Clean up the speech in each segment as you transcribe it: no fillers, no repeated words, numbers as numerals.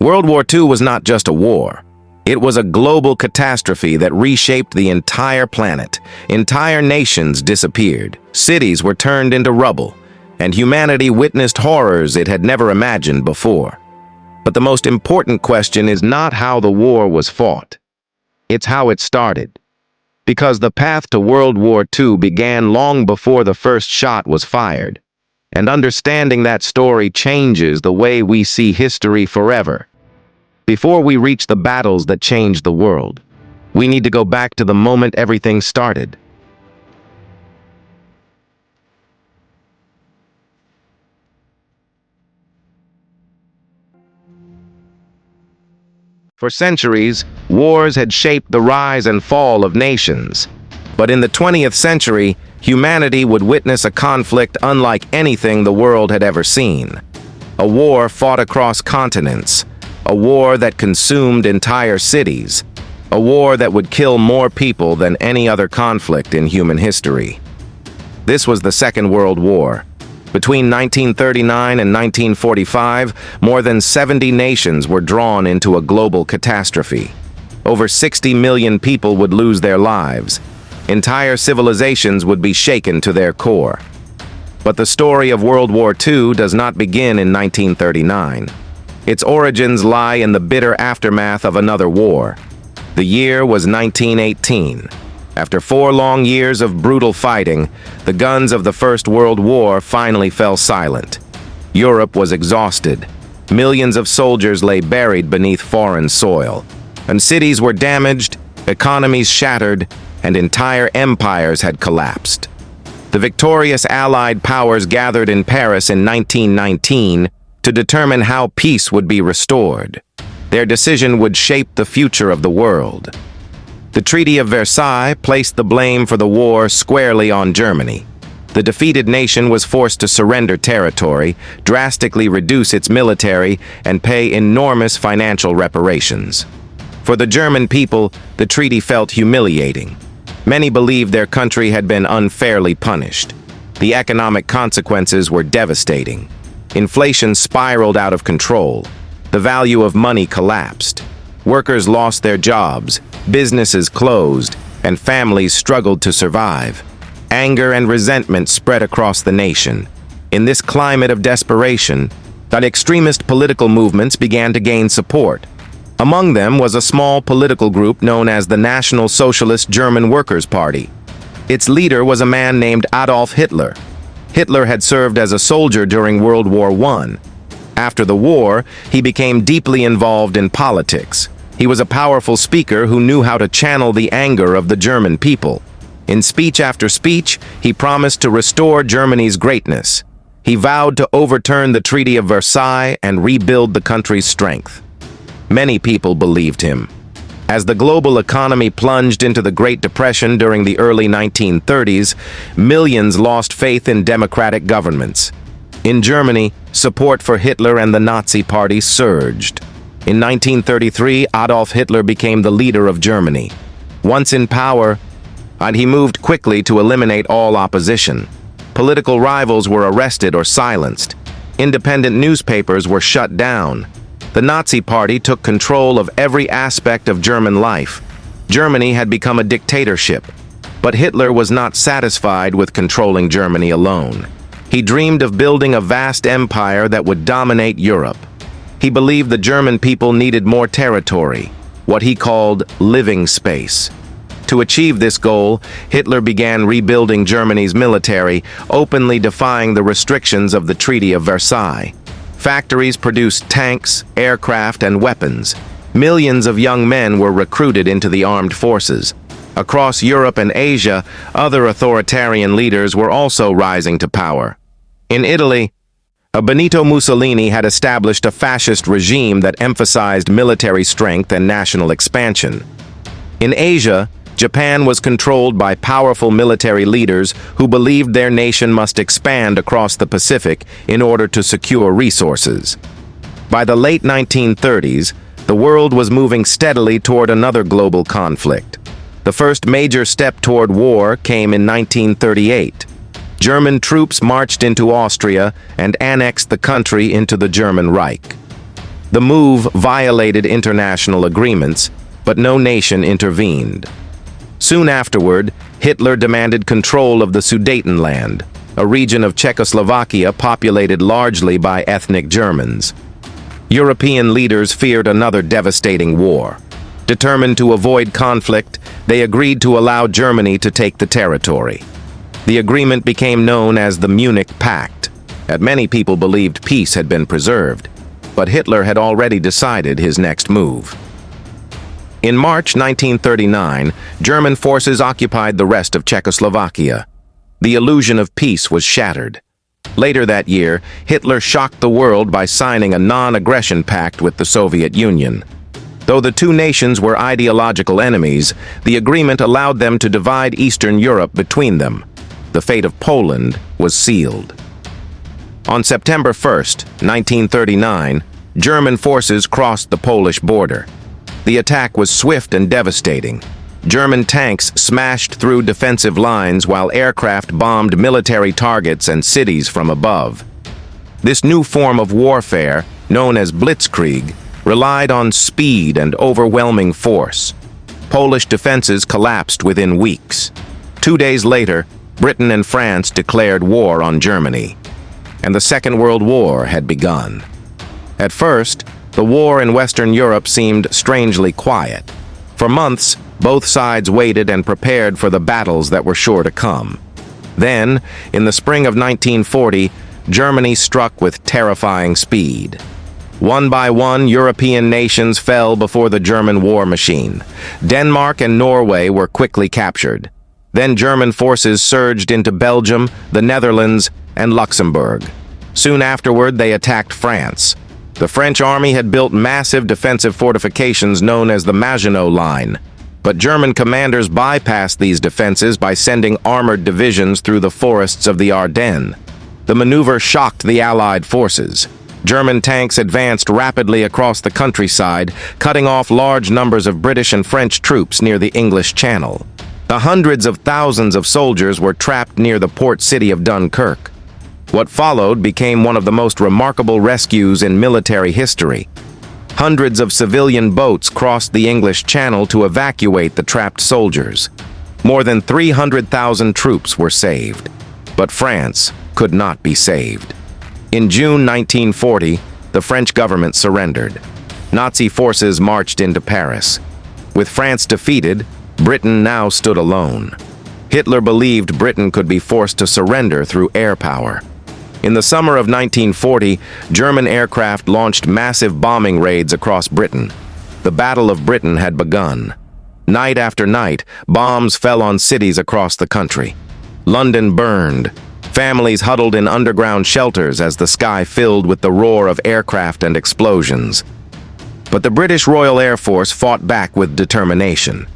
World War II was not just a war. It was a global catastrophe that reshaped the entire planet. Entire nations disappeared, cities were turned into rubble, and humanity witnessed horrors it had never imagined before. But the most important question is not how the war was fought. It's how it started. Because the path to World War II began long before the first shot was fired. And understanding that story changes the way we see history forever. Before we reach the battles that changed the world, we need to go back to the moment everything started. For centuries, wars had shaped the rise and fall of nations. But in the 20th century, humanity would witness a conflict unlike anything the world had ever seen. A war fought across continents. A war that consumed entire cities. A war that would kill more people than any other conflict in human history. This was the Second World War. Between 1939 and 1945, more than 70 nations were drawn into a global catastrophe. Over 60 million people would lose their lives. Entire civilizations would be shaken to their core. But the story of World War II does not begin in 1939. Its origins lie in the bitter aftermath of another war. The year was 1918. After 4 long years of brutal fighting, the guns of the First World War finally fell silent. Europe was exhausted. Millions of soldiers lay buried beneath foreign soil. And cities were damaged, economies shattered, and entire empires had collapsed. The victorious Allied powers gathered in Paris in 1919 to determine how peace would be restored. Their decision would shape the future of the world. The Treaty of Versailles placed the blame for the war squarely on Germany. The defeated nation was forced to surrender territory, drastically reduce its military, and pay enormous financial reparations. For the German people, the treaty felt humiliating. Many believed their country had been unfairly punished. The economic consequences were devastating. Inflation spiraled out of control. The value of money collapsed. Workers lost their jobs, businesses closed, and families struggled to survive. Anger and resentment spread across the nation. In this climate of desperation, extremist political movements began to gain support. Among them was a small political group known as the National Socialist German Workers' Party. Its leader was a man named Adolf Hitler. Hitler had served as a soldier during World War I. After the war, he became deeply involved in politics. He was a powerful speaker who knew how to channel the anger of the German people. In speech after speech, he promised to restore Germany's greatness. He vowed to overturn the Treaty of Versailles and rebuild the country's strength. Many people believed him. As the global economy plunged into the Great Depression during the early 1930s, millions lost faith in democratic governments. In Germany, support for Hitler and the Nazi Party surged. In 1933, Adolf Hitler became the leader of Germany. Once in power, he moved quickly to eliminate all opposition. Political rivals were arrested or silenced. Independent newspapers were shut down. The Nazi Party took control of every aspect of German life. Germany had become a dictatorship. But Hitler was not satisfied with controlling Germany alone. He dreamed of building a vast empire that would dominate Europe. He believed the German people needed more territory, what he called living space. To achieve this goal, Hitler began rebuilding Germany's military, openly defying the restrictions of the Treaty of Versailles. Factories produced tanks, aircraft, and weapons. Millions of young men were recruited into the armed forces. Across Europe and Asia, other authoritarian leaders were also rising to power. In Italy, Benito Mussolini had established a fascist regime that emphasized military strength and national expansion. In Asia, Japan was controlled by powerful military leaders who believed their nation must expand across the Pacific in order to secure resources. By the late 1930s, the world was moving steadily toward another global conflict. The first major step toward war came in 1938. German troops marched into Austria and annexed the country into the German Reich. The move violated international agreements, but no nation intervened. Soon afterward, Hitler demanded control of the Sudetenland, a region of Czechoslovakia populated largely by ethnic Germans. European leaders feared another devastating war. Determined to avoid conflict, they agreed to allow Germany to take the territory. The agreement became known as the Munich Pact, and many people believed peace had been preserved, but Hitler had already decided his next move. In March 1939, German forces occupied the rest of Czechoslovakia. The illusion of peace was shattered. Later that year, Hitler shocked the world by signing a non-aggression pact with the Soviet Union. Though the two nations were ideological enemies, the agreement allowed them to divide Eastern Europe between them. The fate of Poland was sealed. On September 1st, 1939, German forces crossed the Polish border. The attack was swift and devastating. German tanks smashed through defensive lines while aircraft bombed military targets and cities from above. This new form of warfare, known as blitzkrieg, relied on speed and overwhelming force. Polish defenses collapsed within weeks. 2 days later, Britain and France declared war on Germany, and the Second World War had begun. At first, the war in Western Europe seemed strangely quiet. For months, both sides waited and prepared for the battles that were sure to come. Then, in the spring of 1940, Germany struck with terrifying speed. One by one, European nations fell before the German war machine. Denmark and Norway were quickly captured. Then German forces surged into Belgium, the Netherlands, and Luxembourg. Soon afterward, they attacked France. The French army had built massive defensive fortifications known as the Maginot Line, but German commanders bypassed these defenses by sending armored divisions through the forests of the Ardennes. The maneuver shocked the Allied forces. German tanks advanced rapidly across the countryside, cutting off large numbers of British and French troops near the English Channel. The hundreds of thousands of soldiers were trapped near the port city of Dunkirk. What followed became one of the most remarkable rescues in military history. Hundreds of civilian boats crossed the English Channel to evacuate the trapped soldiers. More than 300,000 troops were saved. But France could not be saved. In June 1940, the French government surrendered. Nazi forces marched into Paris. With France defeated, Britain now stood alone. Hitler believed Britain could be forced to surrender through air power. In the summer of 1940, German aircraft launched massive bombing raids across Britain. The Battle of Britain had begun. Night after night, bombs fell on cities across the country. London burned. Families huddled in underground shelters as the sky filled with the roar of aircraft and explosions. But the British Royal Air Force fought back with determination.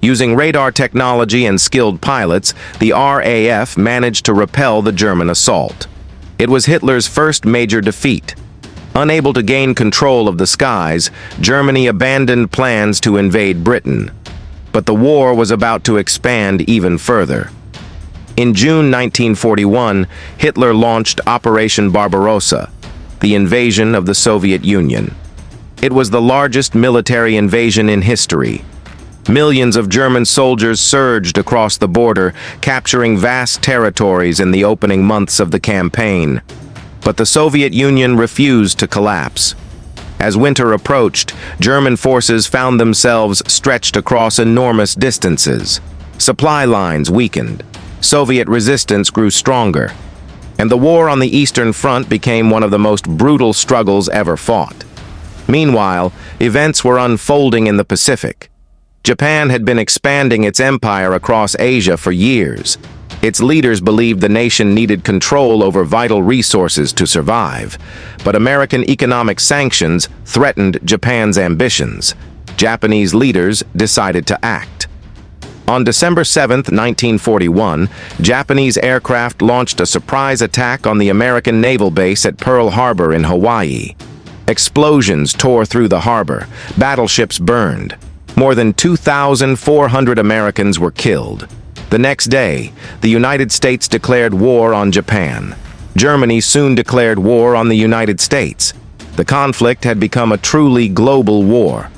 Using radar technology and skilled pilots, the RAF managed to repel the German assault. It was Hitler's first major defeat. Unable to gain control of the skies, Germany abandoned plans to invade Britain. But the war was about to expand even further. In June 1941, Hitler launched Operation Barbarossa, the invasion of the Soviet Union. It was the largest military invasion in history. Millions of German soldiers surged across the border, capturing vast territories in the opening months of the campaign. But the Soviet Union refused to collapse. As winter approached, German forces found themselves stretched across enormous distances. Supply lines weakened. Soviet resistance grew stronger. And the war on the Eastern Front became one of the most brutal struggles ever fought. Meanwhile, events were unfolding in the Pacific. Japan had been expanding its empire across Asia for years. Its leaders believed the nation needed control over vital resources to survive, but American economic sanctions threatened Japan's ambitions. Japanese leaders decided to act. On December 7, 1941, Japanese aircraft launched a surprise attack on the American naval base at Pearl Harbor in Hawaii. Explosions tore through the harbor. Battleships burned. More than 2,400 Americans were killed. The next day, the United States declared war on Japan. Germany soon declared war on the United States. The conflict had become a truly global war.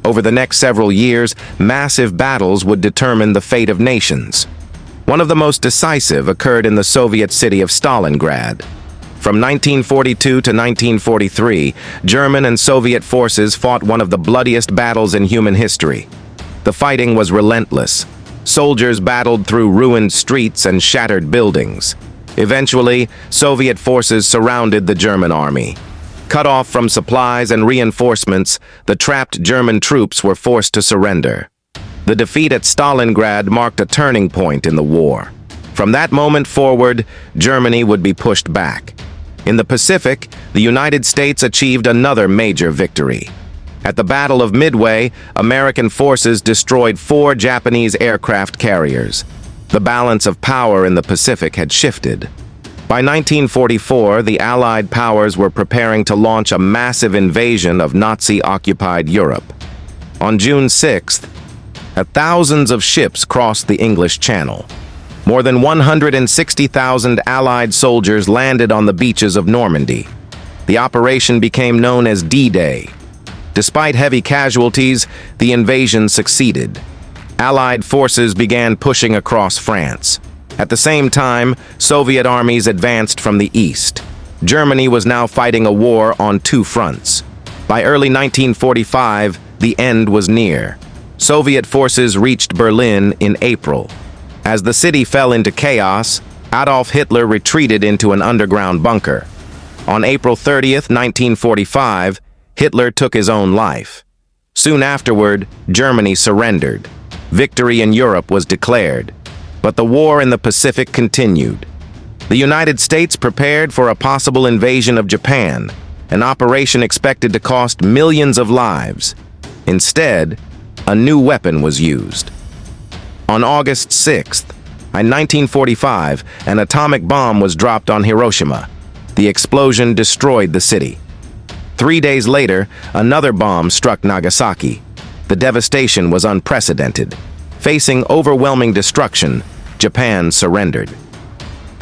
Over the next several years, massive battles would determine the fate of nations. One of the most decisive occurred in the Soviet city of Stalingrad. From 1942 to 1943, German and Soviet forces fought one of the bloodiest battles in human history. The fighting was relentless. Soldiers battled through ruined streets and shattered buildings. Eventually, Soviet forces surrounded the German army. Cut off from supplies and reinforcements, the trapped German troops were forced to surrender. The defeat at Stalingrad marked a turning point in the war. From that moment forward, Germany would be pushed back. In the Pacific, the United States achieved another major victory. At the Battle of Midway, American forces destroyed 4 Japanese aircraft carriers. The balance of power in the Pacific had shifted. By 1944, the Allied powers were preparing to launch a massive invasion of Nazi-occupied Europe. On June 6th, thousands of ships crossed the English Channel. More than 160,000 Allied soldiers landed on the beaches of Normandy. The operation became known as D-Day. Despite heavy casualties, the invasion succeeded. Allied forces began pushing across France. At the same time, Soviet armies advanced from the east. Germany was now fighting a war on 2 fronts. By early 1945, the end was near. Soviet forces reached Berlin in April. As the city fell into chaos, Adolf Hitler retreated into an underground bunker. On April 30th, 1945, Hitler took his own life. Soon afterward, Germany surrendered. Victory in Europe was declared. But the war in the Pacific continued. The United States prepared for a possible invasion of Japan, an operation expected to cost millions of lives. Instead, a new weapon was used. On August 6th, in 1945, an atomic bomb was dropped on Hiroshima. The explosion destroyed the city. 3 days later, another bomb struck Nagasaki. The devastation was unprecedented. Facing overwhelming destruction, Japan surrendered.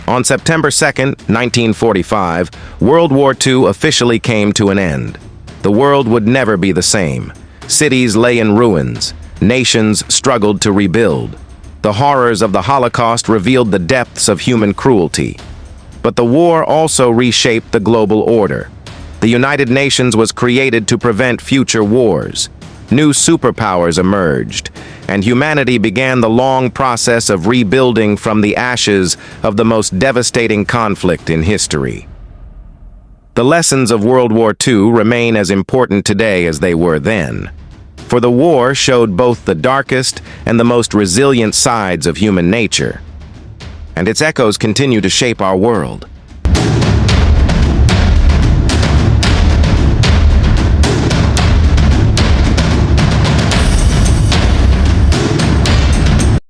On September 2nd, 1945, World War II officially came to an end. The world would never be the same. Cities lay in ruins. Nations struggled to rebuild. The horrors of the Holocaust revealed the depths of human cruelty. But the war also reshaped the global order. The United Nations was created to prevent future wars. New superpowers emerged, and humanity began the long process of rebuilding from the ashes of the most devastating conflict in history. The lessons of World War II remain as important today as they were then. For the war showed both the darkest and the most resilient sides of human nature. And its echoes continue to shape our world.